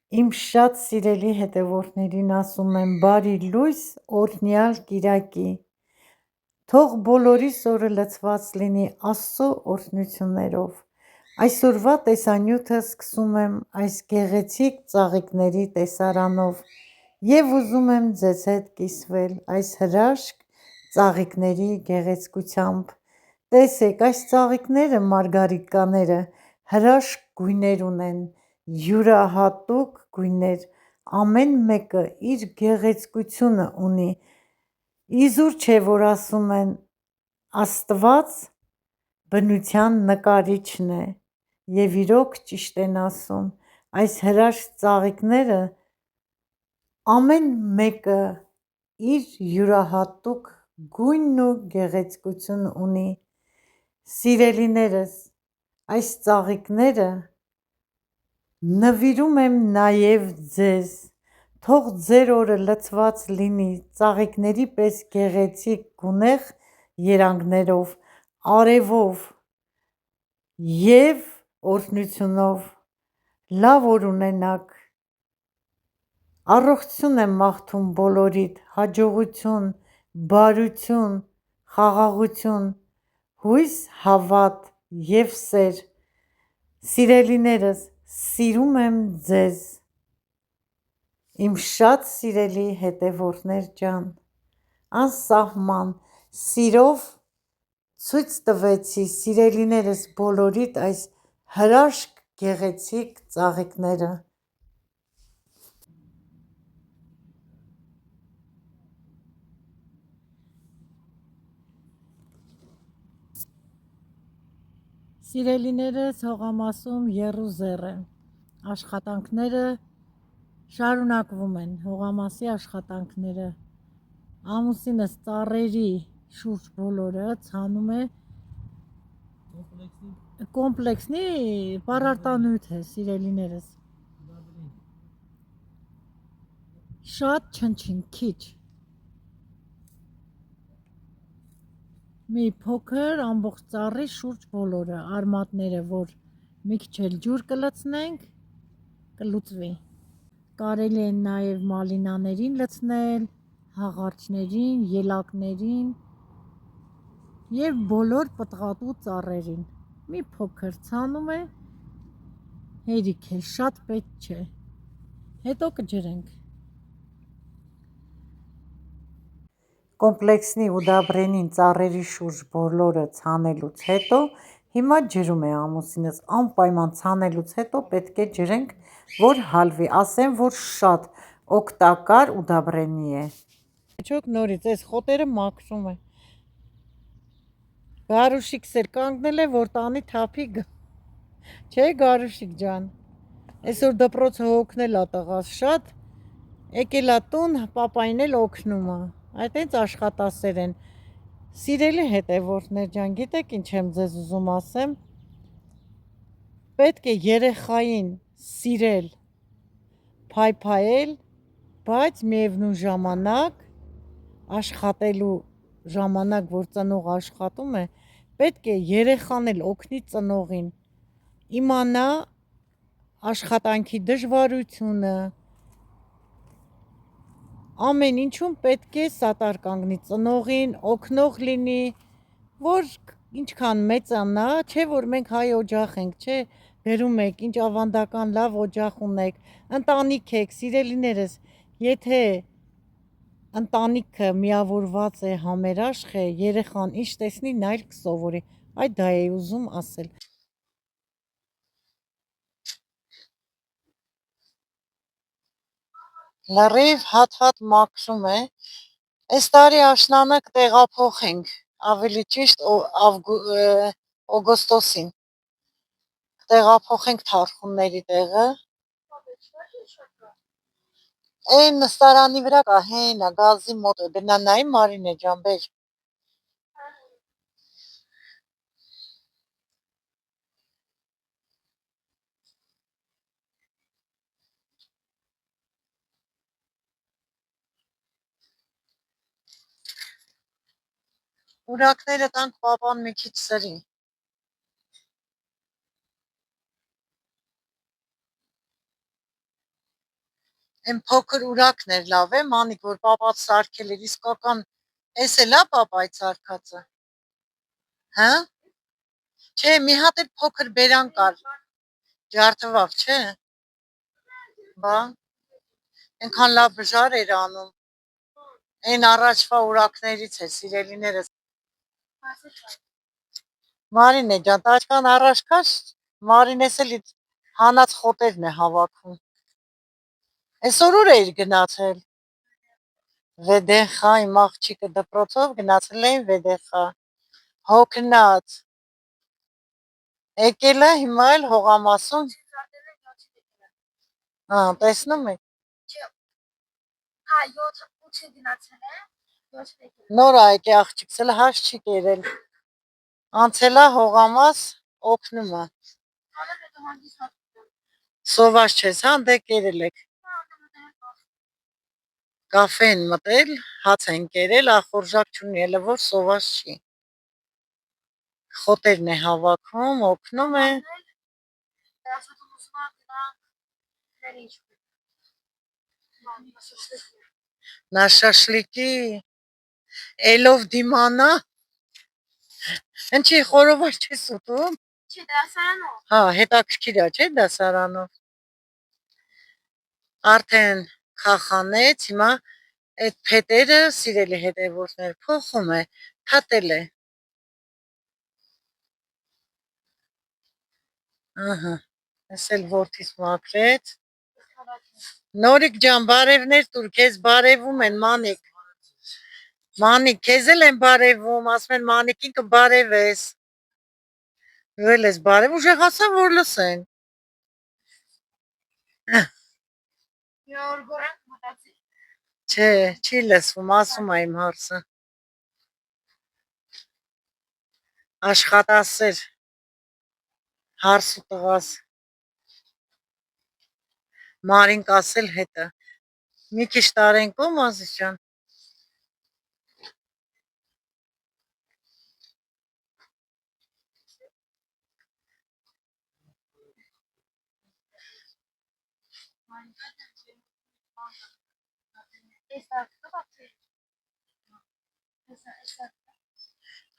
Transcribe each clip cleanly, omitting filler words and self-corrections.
Իմ շատ սիրելի հետևորդներին ասում եմ բարի լույս օրհնյալ կիրակի։ Թող բոլորիս օրը լցված լինի Աստծո օրհնություններով։ Այսօրվա տեսանյութը սկսում եմ այս գեղեցիկ ծաղիկների տեսարանով և ուզում եմ ձեզ հետ կիսվել այս հրաշք ծաղիկների գեղեցկությամբ։ Տեսեք, այս ծաղիկները, մարգարիտկաները, հրաշք գույներ ունեն, յուրահատուկ գույներ, ամեն մեկը իր գեղեցկությունը ունի։ Իզուր չէ, որ ասում են Աստված բնության նկարիչն է, և իրոք ճիշտ են ասում։ Այս հրաշք ծաղիկները ամեն մեկը իր յուրահատուկ գույնն ու գեղեցկությունը ունի։ Սիրելիներս, այս ծաղիկները նվիրում եմ նաև ձեզ, թող ձեր օրը լցված լինի ծաղիկների պես գեղեցիկ գունեղ երանգներով, արևով և օրհնությունով, լավ օր ունենաք, առողջություն եմ մաղթում բոլորիդ, հաջողություն, բարություն, խաղաղություն, հույս, հավատ և սեր։ Սիրելիներս, սիրում եմ ձեզ, իմ շատ սիրելի հետևորդներ ջան, անսահման սիրով ցույց տվեցի սիրելիներս բոլորիդ այս հրաշք գեղեցիկ ծաղիկները։ Սիրելիներս, հողամասում եռուզեռ է, աշխատանքները շարունակվում են, հողամասի աշխատանքները, ամուսինս ծառերի շուրջ բոլորը ցանում է, կոմպլեքսնի պարարտանյութ է, սիրելիներս, շատ չնչին, քիչ, մի փոքր ամբողջ ծառի շուրջ բոլորը, արմատները, որ մի քիչ էլ ջուր կլցնենք, կլուծվի։ Կարելի է նաև մալինաներին լցնել, հաղարչներին, ելակներին և բոլոր պտղատու ծառերին։ Մի փոքր ցանում է, հերիք էլ շատ պետք չէ, հետո կջրենք։ Կոմպլեքսնի ու դաբրենին ծառերի շուրջ բոլորը ցանելուց հետո, հիմա ջրում է ամուսինս, անպայման ցանելուց հետո պետք է ջրենք, որ հալվի, ասեմ, որ շատ օգտակար ուդաբրենի է։ Չոք նորից, այս խոտերը մաքրում է։ Գարուշիկս էլ կանգնել է, որ տանի թափի չէ Գարուշիկ ջան, այսօր դպրոցը հոգնել ա տղաս շատ, եկել ա տուն, պապային էլ օգնում ա, այտենց աշխատասեր են։ Սիրելի հետևորդներ ջան, գիտեք ինչ եմ ձեզ ուզում ասեմ, պետք է երեխային սիրել, փայփայել, բայց միևնույն ժամանակ աշխատելու ժամանակ, որ ծնող աշխատում է, պետք է երեխան էլ օգնի ծնողին, իմանա աշխատանքի դժվարությունը, ամեն ինչում պետք է սատար կանգնի ծնողին, օգնող լինի, որ ինչքան մեծանա, չէ որ մենք հայ օջախ ենք, չէ, գրում եք, ինչ ավանդական լավ օջախ ունեք, ընտանիք եք, սիրելիներս, եթե ընտանիքը միավորված է, համերաշխ է, երեխան ինչ տեսնի, նա էլ կսովորի, այդ դա էի ուզում ասել։ Լրիվ հատ-հատ մաքրում է, այս տարի աշնանը կտեղափոխենք, ավելի ճիշտ օգոստոսին, կտեղափոխենք թարխունների տեղը, այն նստարանի վրա կա, հեն ա, գազի մոտ է, գնա նայի Մարինե ջան, բեր։ Ուրակները տանք պապան մի քիչ սրի։ Այն փոքր ուրակն էր լավ է, մանիկ որ պապաց սարքել էր, իսկական էս է լա պապայ սարքածը։ Հա? Չէ, մի հատ էլ փոքր բերան կար, ջարդվավ, չէ։ Բա, այնքան լավ բժար էր անում։ Այն առաջվա ուրակներից է, սիրելիներս։ Մարինե ջան, տաճկան առաջ քաշ, Մարինես էլ հանած խոտերն է հավաքում։ Այսօր ուր էիր գնացել։ Վեդեխա իմ աղջիկը դպրոցով գնացել էին Վեդեխա։ Հոգնած։ Եկել է հիմա էլ հողամասում։ Հա, տեսնում եք։ Հա, 7-8 գնացել է, 7 եկել։ Նոր եկե աղջիկս էլ հաշ չի կերել։ Անցել է հողամաս օգնում է։ Սոված չես, հա, դե կերել եք։ Կաֆե են մտել, հաց են կերել, ախորժակ չունի, elə որ սոված չի։ Խոտերն է հավաքում, օգնում է։ Նա շաշլիկի էլով դիմանա։ Ինչի խորոված չես ուտում։ Չի դասարանով։ Հա, հետաքրքիր է, չէ՞ դասարանով։ Արդեն քախանեց, հիմա այդ փետերը սիրելի հետևորդներ փոխում է, փաթել է։ Ահա, ես էլ որդիս մաքրեց։ Նորիկ ջան, բարևներ տուր, քեզ բարևում են, Մանիկ։ Մանիկ, քեզ էլ են բարևում, ասում են Մանիկին կբարևես։ Ու էլ ես բարև, ուժեղ ասա, որ լսեն։ Չէ, չի լսվում, ասում է իմ հարսը։ Աշխատասեր հարսու տղաս։ Մարին կասել հետը։ Մի քիչ տարեն կոմ Ազիզ ջան։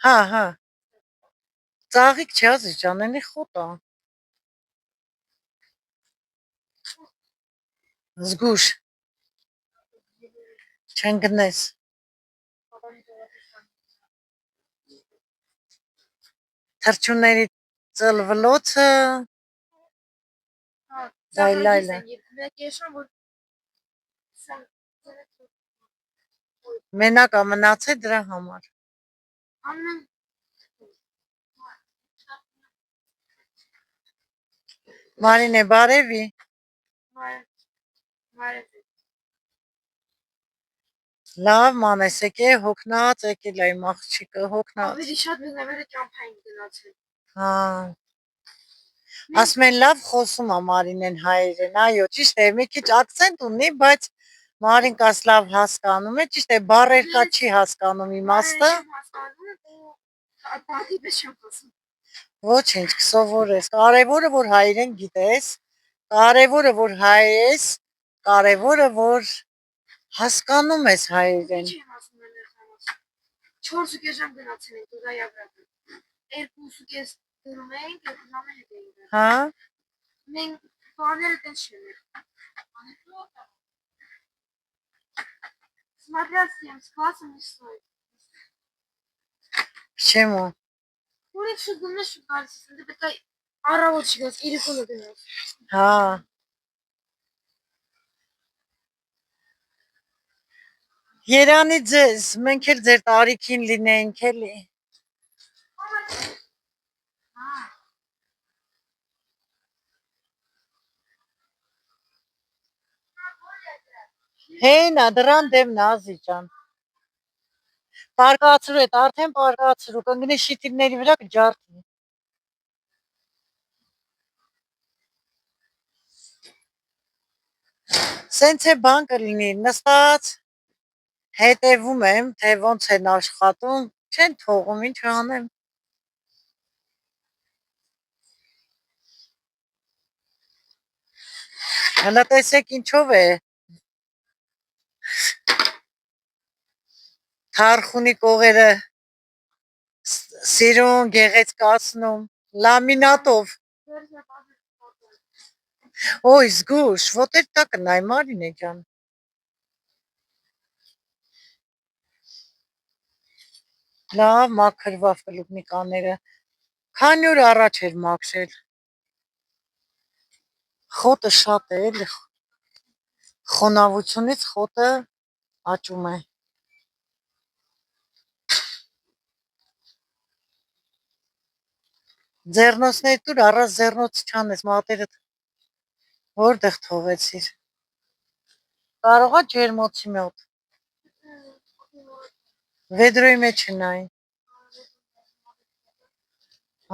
Հա, հա։ Ծաղիկ չի Ազիզ ջան, էլի խոտ է։ Զգուշ։ Չընկնես։ Թրջունների ծլվլոցը դայլայլը։ Մենակ է մնացել դրա համար։ Մարինե, բարևի։ Լավ, մանես, եկե հոգնած, եկել է իմ աղջիկը հոգնած։ Ավելի շատ բնավերը ճամփային գնացել։ Հա։ Ասում են լավ խոսում է Մարինեն հայերեն, այո, ճիշտ է, մի քիչ ակցենտ ունի, բայց Մարինկաս լավ հասկանում է, ճիշտ է, բառեր կա չի հասկանում իմաստը։ Ոչինչ, կսովորես։ Կարևորը որ հայերեն գիտես, կարևորը որ հայ ես, կարևորը որ հասկանում ես հայերեն։ 4.5 ժամ գնացել ենք Ուզայաբրակը։ 2.5 դնում էինք, 2 ժամը հետ էինք։ Հա։ Մենք բաները տենց չեն։ Смотря с кем, с классом не стоит. Почему? Урок что думаешь, что кажется, ты такая առավոտը իրիկունը գնաց։ Հա։ Երանի ձեզ, մենք էլ ձեր տարիքին լինեինք էլի։ Հենա, դրան դեմն Ազի ջան։ Պարկացրու էդ, արդեն պարկացրու, կընկնի շիտիրների վրա կջարդի։ Սենց է բան կլինի, նստած հետևում եմ, թե ոնց են աշխատում, չեն թողում, ինչ անեմ։ Հələ տեսեք ինչով է Թարխունի կողերը սիրուն գեղեցկացնում լամինատով։ Ой, զգուշ, вот это так նայ Մարինե ջան։ Լավ մաքրվավ կլուբնիկաները։ Քանի օր առաջ էր մաքրել։ Խոտը շատ է էլի։ Խոնավությունից խոտը աճում է։ Ձեռնոցների տուր առանց ձեռնոց չանես, մատերդ որտեղ թողեցիր։ Կարողա ջերմոցի մոտ։ Վեդրոյի մեջ նայ։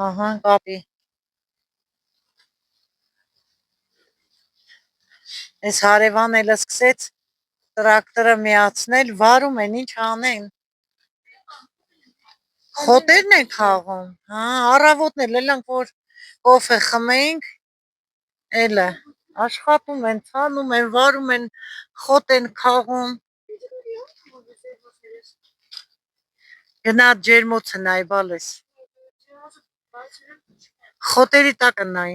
Ահա, կապի։ Այս հարևան էլ սկսեց տրակտորը միացնել, վարում են, ինչ անեն։ Խոտերն են քաղում։ Հա, առավոտն էլ էլանք որ կոֆե խմեինք, էլը աշխատում են, ցանում են, վարում են, խոտ են քաղում։ Գնա ջերմոցը նայ բալես։ Խոտերի տակը նայ։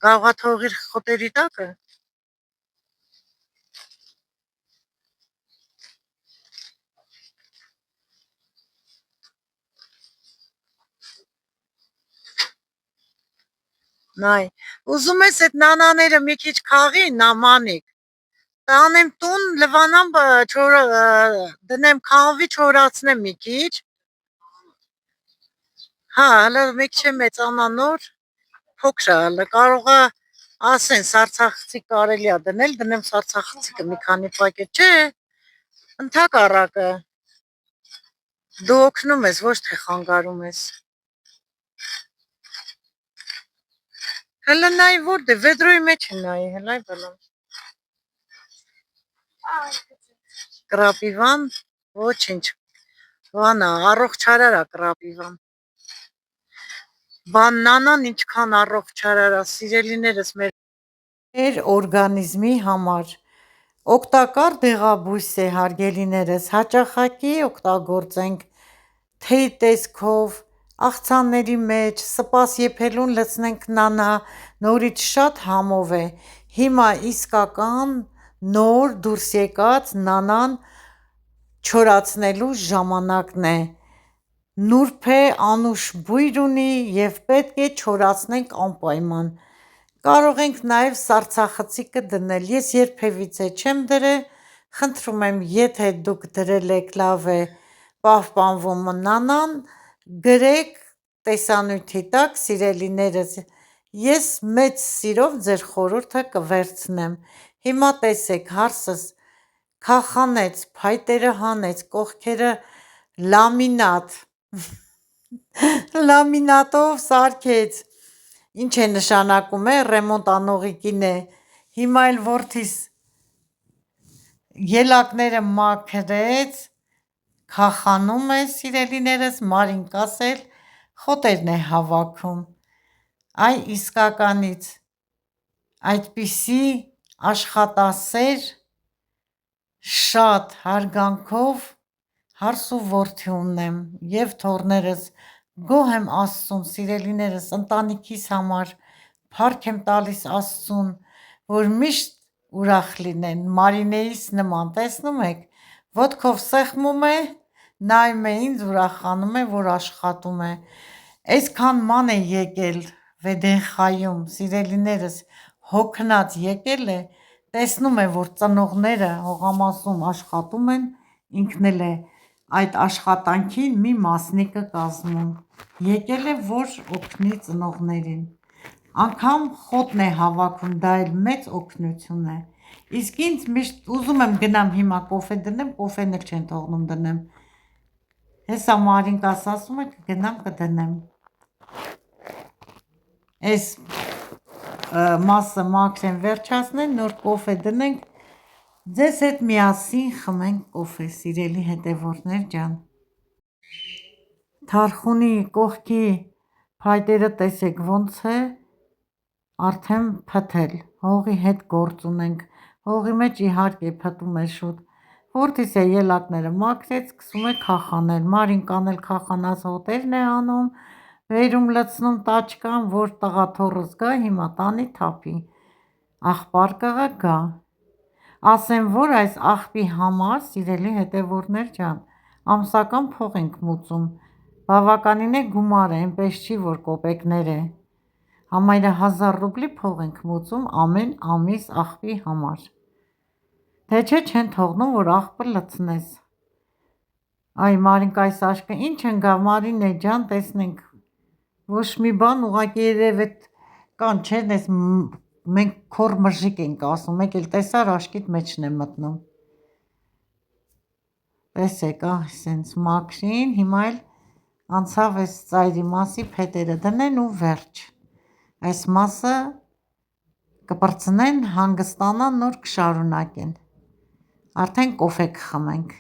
Կարողա թողիր խոտերի տակը։ Նայ, ուզում ես այդ նանաները մի քիչ քաղի, նամանիկ։ Տանեմ տուն, լվանամ դնեմ քանվի չորացնեմ մի քիչ։ Հա, հələ մի քիչ մեծանա նոր, փոքր է հələ, կարողա ասեն սարցախցիկ կարելի է դնել, դնեմ սարցախցիկը մի քանի պակետ, չէ։ Ընդհակառակը դու օգնում ես, ոչ թե խանգարում ես։ Հələ նայ որտե վեդրոյի մեջ է նայ, հələ բալամ։ Կրապիվան, ոչինչ։ Վանա, առողջարար է կրապիվան։ Բանանան ինչքան առողջարար է, սիրելիներս մեր օրգանիզմի համար։ Օգտակար դեղաբույս է, հարգելիներս, հաճախակի օգտագործենք թեյ տեսքով, աղցանների մեջ, սպաս եփելուն լցնենք նանա, նորից շատ համով է։ Հիմա իսկական նոր դուրս եկած նանան չորացնելու ժամանակն է։ Նուրբ է, անուշ բույր ունի և պետք է չորացնենք անպայման։ Կարող ենք նաև սառցախցիկը դնել, ես երբևիցե չեմ դրել, խնդրում եմ, եթե դուք դրել եք, լավ է, պահպանվում նանան, գրեք տեսանյութի տակ, սիրելիներս, ես մեծ սիրով ձեր խորհուրդը կվերցնեմ։ Հիմա տեսեք, հարսս քախանեց, փայտերը հանեց, կողքերը լամինատ, լամինատով սարքեց, ինչ է նշանակում է, ռեմոնտ անողի կին է, հիմա էլ որդիս ելակները մաքրեց, քախանում է, սիրելիներս, Մարինկաս էլ խոտերն է հավաքում, այ իսկականից այդպիսի աշխատասեր, շատ հարգանքով հարս ու որդի ունեմ և թոռներս, գոհ եմ Աստծուն, սիրելիներս, ընտանիքիս համար, փառք եմ տալիս Աստծուն, որ միշտ ուրախ լինեն, Մարինեիս նման, տեսնում եք, ոտքով սեղմում է, նայում է ինձ, ուրախանում է, որ աշխատում է, այսքան ման է եկել Վեդենխայում, սիրելիներս, հոգնած եկել է, տեսնում է, որ ծնողները հողամասում աշխատում են, ինքն էլ է այդ աշխատանքի մի մասնիկը կազմում, եկել է, որ օգնի ծնողներին, անգամ խոտն է հավաքում, դա էլ մեծ օգնություն է, իսկ ինձ միշտ ուզում եմ գնամ հիմա կոֆե դնեմ, կոֆեն էլ չեն թողնում դնեմ, հեսա Մարինկաս ասում է կգնամ կդնեմ, այս մասը մաքրեն վերջացնեն, նոր կոֆե դնենք, ձեզ հետ միասին խմենք կոֆե, սիրելի հետևորդներ ջան։ Թարխունի կողքի փայտերը տեսեք ոնց է արդեն փթել, հողի հետ գործ ունենք, Հողի մեջ իհարկե փտում է շուտ։ Որդիս է ելակները մաքրեց, սկսում է քախանել։ Մարինկան էլ քախանած հոտերն է անում, վերում լցնում տաճկան, որ տղաթոռս գա, հիմա տանի թափի։ Աղբար կղը գա։ Ասեմ, որ այս աղբի համար, սիրելի հետևորդներ ջան, ամսական փող ենք մուծում։ Բավականին է գումարը, այնպես չի, որ կոպեկներ է։ Համարյա 1000 ռուբլի փող ենք մուծում ամեն ամիս աղբի համար։ Թե չէ չեն թողնում, որ աղբը լցնես։ Այ Մարինկա, այս աշկը ինչ ընկա, Մարինե ջան, տեսնենք։ Ոչ մի բան, ուղղակի երև էդ կան, չէ՞, դες մենք քոր մժիկ ենք ասում, մեկ էլ տեսար աշկիդ մեջն է մտնում։ Տեսեք, սենց մաքրին, հիմա էլ անցավ այս ծայրի մասի փետերը դնեն ու վերջ։ Այս մասը կպրծնեն, հանգստանան, նոր կշարունակեն։ Արդեն կոֆե կխմենք։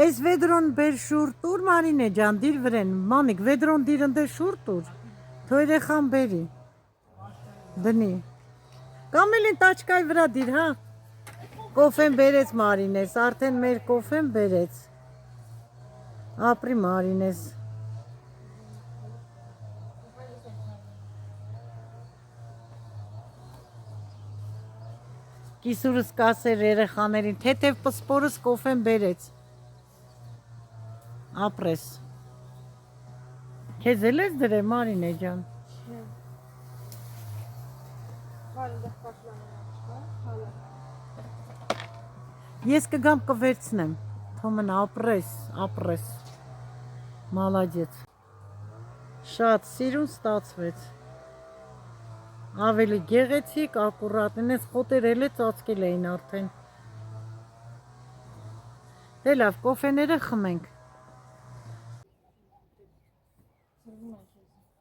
Այս վեդրոն բեր շուր տուր, Մարինե ջան, դիր վրեն, մանիկ, վեդրոն դիր ընդ շուր տուր, թո երեխան բերի, դնի, կամ էլ են տաճկայի վրա դիր, հա, կոֆեն բերեց Մարինես, արդեն մեր կոֆեն բերեց, ապրի Մարինես, կիսուրս կասեր երեխաներին, թեթև պսպորս կոֆեն բերեց, ապրես, քեզ էլ ես դրե Մարինե ջան, ես կգամ կվերցնեմ, թոմն ապրես, մալաջեց, շատ սիրուն ստացվեց, ավելի գեղեցիկ, ակուրատ, ես խոտեր էլ է ծածկել էին արդեն, դե լավ, կոֆեները խմենք,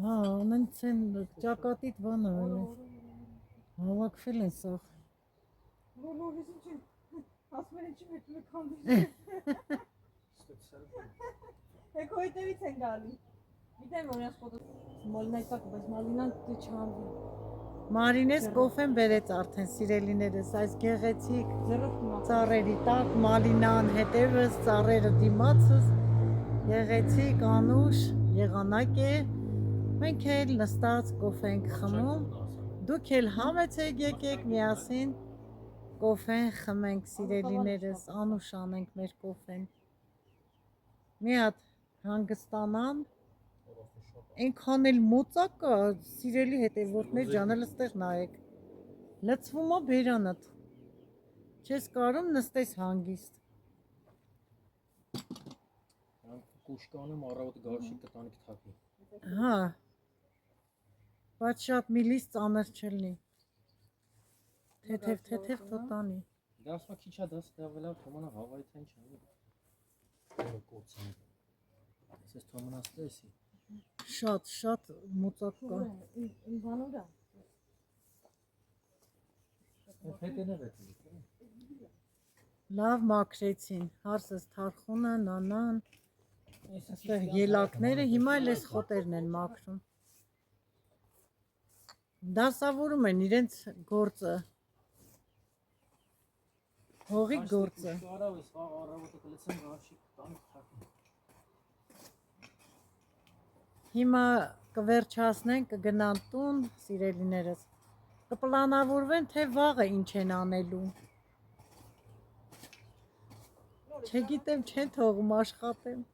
հա, անենց են ճակատիտ բանը, հավակվել են սաղ, ասում են ինչի մեկ մեկ հանդիպ Եկո հետևից են գալի Գիտեմ որ ես ֆոտո Մալինայտակ բայց Մալինան դե չհանդի Մարինես կոֆեն բերեց արդեն սիրելիներս այս գեղեցիկ ծառերի տակ Մալինան հետևս ծառերը դիմացս գեղեցիկ անուշ եղանակ է մենք էլ նստած կոֆե ենք խմում դուք էլ համեցեք եկեք միասին կոֆեն խմենք սիրելիներս, անուշ անենք մեր կոֆեն, մի հատ հանգստանան, այնքան էլ մոծակ կա, սիրելի հետևորդներ ջան, էլ ստեղ նայեք, լցվում է բերանդ, չես կարում նստես հանգիստ, կուշկանում առավոտը գարշիկ կտանիք թակի, հա, բայց շատ միլիս ծանր չլնի, թեթև թոտանի, դա ասма քիչ է դաս դավելավ թոմանա հավայթեն չանի, որը կոցին, ես թոմանաս տեսի, շատ մոծակ կա, Ինվանորա հետեներ է լավ մաքրեցին, հարսս թարխունը, նանան, այստեղ ելակները, հիմա էլ ես խոտերն են մաքրում, դասավորում են իրենց գործը, հողի գործը, հիմա կվերջացնենք, կգնան տուն, սիրելիներս, կպլանավորվեն, թե վաղը ինչ են անելու, չգիտեմ, չեն թողում աշխատեմ,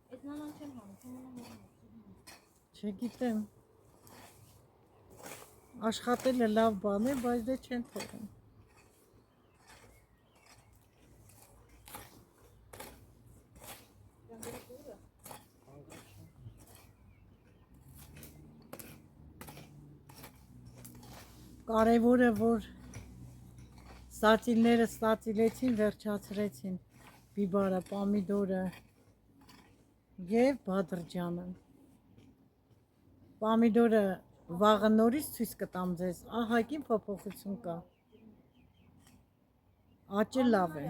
չգիտեմ, աշխատելը լավ բան է, բայց դե չեն թողում, կարևորը, որ սացիլները ստացիլեցին, վերջացրեցին, բիբարը, պամիդորը և բադրջանը, պամիդորը վաղը նորից ցույց կտամ ձեզ, ահագին փոփոխություն կա, Աճը լավ է։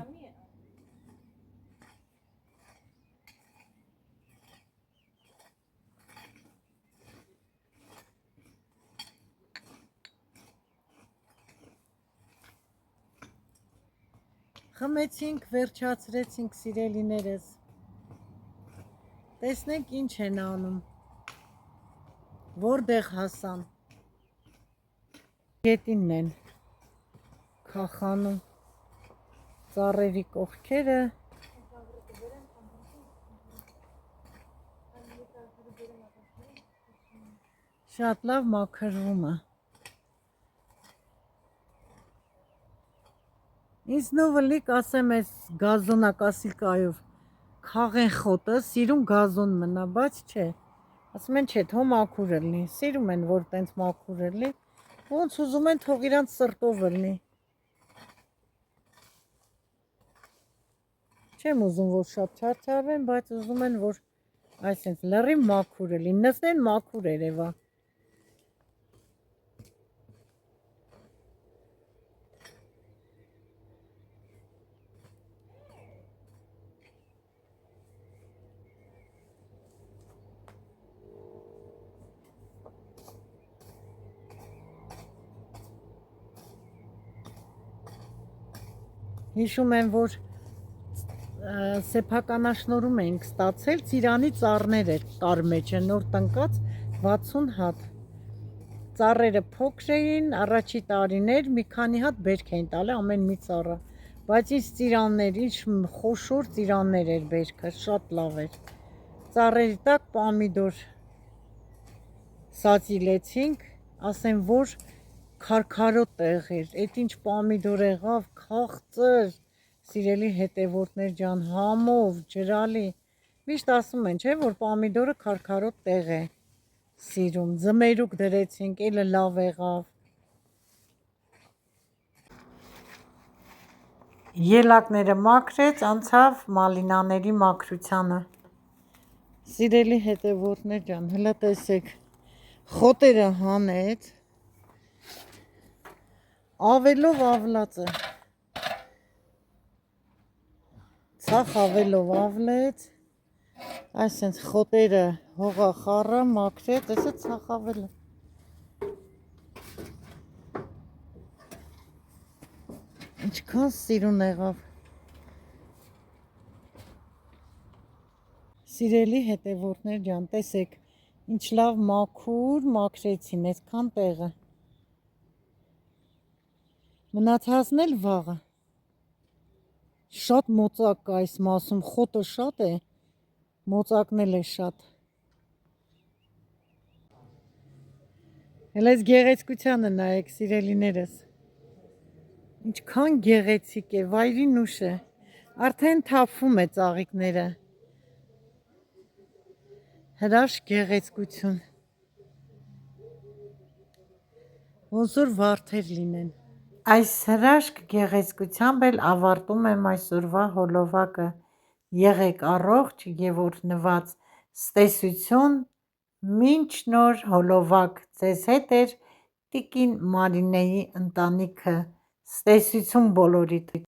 Խմեցինք, վերջացրեցինք սիրելիներս։ Տեսնենք ինչ են անում։ Որտեղ հասան։ Գետինն են քախանում ծառերի կողքերը։ Շատ լավ մաքրվում է։ Ինձ նովլիկ ասեմ այս գազոնակասիլկայով քաղեն խոտը, սիրում գազոն մնա, բայց չէ, ասում են չէ, թո մաքուր լինի, սիրում են, որ տենց մաքուր լինի, ոնց ուզում են, թող իրանց սրտով լինի, չեմ ուզում, որ շատ չարչարվեն, բայց ուզում են, որ այսենց լրիվ մաքուր լինի, նսնեն մաքուր երևա։ Հիշում եմ, որ սեփականաշնորհում էինք ստացել, ծիրանի ծառներ էր կար մեջը, նոր տնկած 60 հատ։ Ծառերը փոքր էին, առաջի տարիներ, մի քանի հատ բերք էին տալի ամեն մի ծառը, բայց ինչ ծիրաններ, ինչ խոշոր ծիրաններ էր բերքը, շատ լավ էր։ Ծառերի տակ պամիդոր սացիլեցինք, ասեմ, որ քարքարոտ տեղ էր, այդ ինչ պամիդոր եղավ, քաղցր, սիրելի հետևորդներ ջան, համով, ջրալի, միշտ ասում են, չէ, որ պամիդորը քարքարոտ տեղ է սիրում, ձմերուկ դրեցինք, էլը լավ եղավ։ Ելակները մաքրեց, անցավ մալինաների մաքրությանը։ Սիրելի հետևորդներ ջան, հլը տեսեք, խոտերը հանեց, ավելով ավլած է, ցախ ավելով ավլեց, այսենց խոտերը հողա խառը, մաքրեց, էսը ցախ ավելը։ Ինչքան սիրուն եղավ։ Սիրելի հետևորդներ ջան, տեսեք, ինչ լավ մաքուր մաքրեցին այսքան տեղը։ Մնացածն էլ վաղը։ Շատ մոծակ կա այս մասում, խոտը շատ է, մոծակն էլ է շատ։ Հələ այս գեղեցկությանը նայեք, սիրելիներս։ Ինչքան գեղեցիկ է, վայրին ուշ է, արդեն թափվում է ծաղիկները, հրաշք գեղեցկություն, ոնց որ վարդեր լինեն։ Այս հրաշք գեղեցկությամբ էլ ավարտում եմ այսօրվա հոլովակը, եղեք առողջ և օրհնված, ցտեսություն, մինչ նոր հոլովակ, ձեզ հետ էր տիկին Մարինեի ընտանիքը, ցտեսություն բոլորիդ։